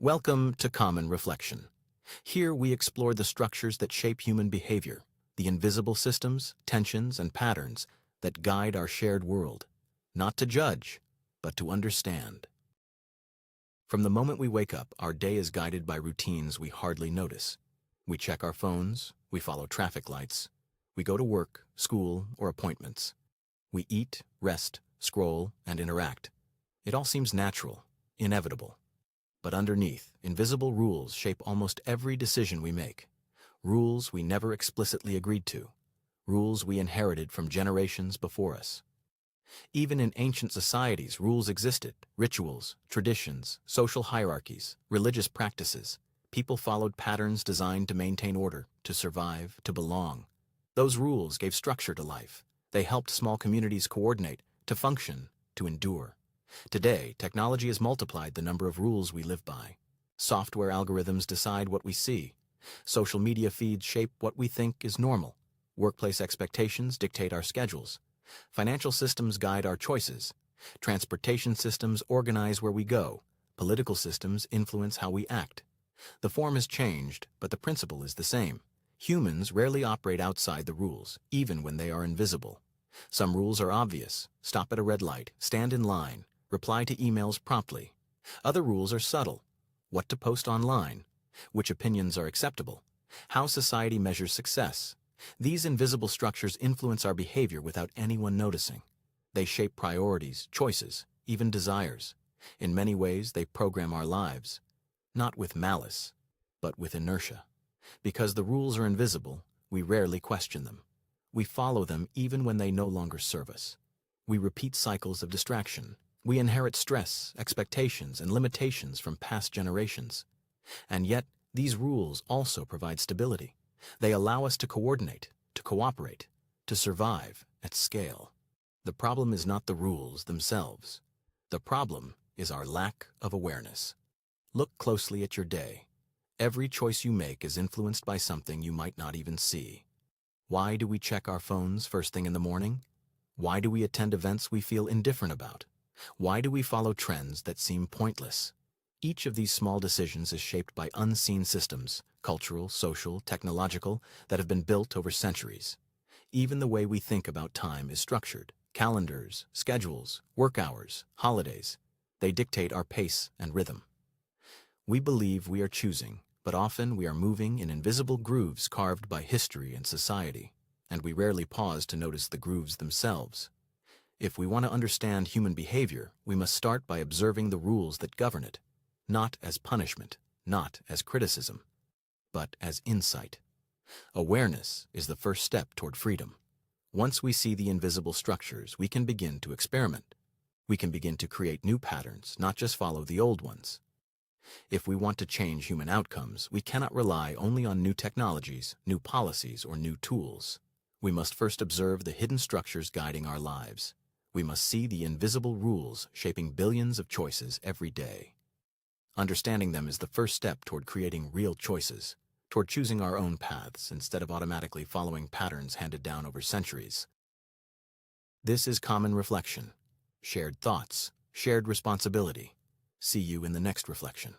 Welcome to Common Reflection. Here we explore the structures that shape human behavior, the invisible systems, tensions, and patterns that guide our shared world, not to judge, but to understand. From the moment we wake up, our day is guided by routines we hardly notice. We check our phones, we follow traffic lights, we go to work, school, or appointments. We eat, rest, scroll, and interact. It all seems natural, inevitable. But underneath, invisible rules shape almost every decision we make. Rules we never explicitly agreed to. Rules we inherited from generations before us. Even in ancient societies, rules existed. Rituals, traditions, social hierarchies, religious practices. People followed patterns designed to maintain order, to survive, to belong. Those rules gave structure to life. They helped small communities coordinate, to function, to endure. Today, technology has multiplied the number of rules we live by. Software algorithms decide what we see. Social media feeds shape what we think is normal. Workplace expectations dictate our schedules. Financial systems guide our choices. Transportation systems organize where we go. Political systems influence how we act. The form has changed, but the principle is the same. Humans rarely operate outside the rules, even when they are invisible. Some rules are obvious. Stop at a red light, stand in line, reply to emails promptly. Other rules are subtle. What to post online, which opinions are acceptable, how society measures success. These invisible structures influence our behavior without anyone noticing. They shape priorities, choices, even desires. In many ways, they program our lives, not with malice, but with inertia. Because the rules are invisible, we rarely question them. We follow them even when they no longer serve us. We repeat cycles of distraction. We inherit stress, expectations, and limitations from past generations. And yet, these rules also provide stability. They allow us to coordinate, to cooperate, to survive at scale. The problem is not the rules themselves. The problem is our lack of awareness. Look closely at your day. Every choice you make is influenced by something you might not even see. Why do we check our phones first thing in the morning? Why do we attend events we feel indifferent about? Why do we follow trends that seem pointless? Each of these small decisions is shaped by unseen systems, cultural, social, technological, that have been built over centuries. Even the way we think about time is structured. Calendars, schedules, work hours, holidays. They dictate our pace and rhythm. We believe we are choosing, but often we are moving in invisible grooves carved by history and society, and we rarely pause to notice the grooves themselves. If we want to understand human behavior, we must start by observing the rules that govern it, not as punishment, not as criticism, but as insight. Awareness is the first step toward freedom. Once we see the invisible structures, we can begin to experiment. We can begin to create new patterns, not just follow the old ones. If we want to change human outcomes, we cannot rely only on new technologies, new policies, or new tools. We must first observe the hidden structures guiding our lives. We must see the invisible rules shaping billions of choices every day. Understanding them is the first step toward creating real choices, toward choosing our own paths instead of automatically following patterns handed down over centuries. This is Common Reflection. Shared thoughts, shared responsibility. See you in the next reflection.